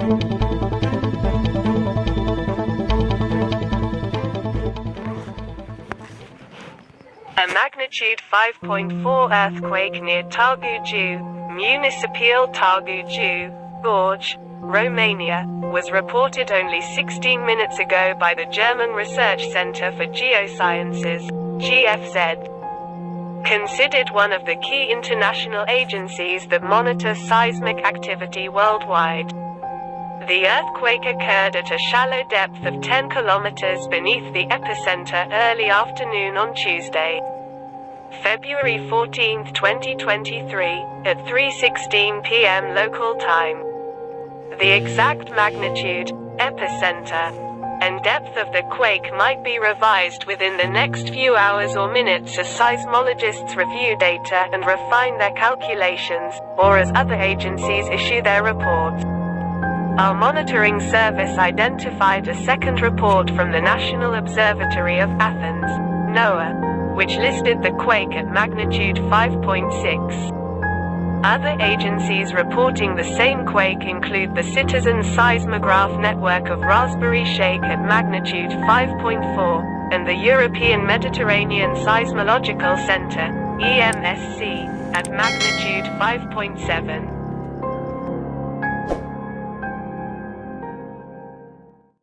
A magnitude 5.4 earthquake near Târgu Jiu, Municipiul Târgu Jiu, Gorj, Romania, was reported only 16 minutes ago by the German Research Center for Geosciences, GFZ. Considered one of the key international agencies that monitor seismic activity worldwide. The earthquake occurred at a shallow depth of 10 kilometers beneath the epicenter early afternoon on Tuesday, February 14, 2023, at 3:16 p.m. local time. The exact magnitude, epicenter, and depth of the quake might be revised within the next few hours or minutes as seismologists review data and refine their calculations, or as other agencies issue their reports. Our monitoring service identified a second report from the National Observatory of Athens, NOAA, which listed the quake at magnitude 5.6. Other agencies reporting the same quake include the citizen-seismograph network of RaspberryShake at magnitude 5.4, and the European Mediterranean Seismological Center, EMSC, at magnitude 5.7.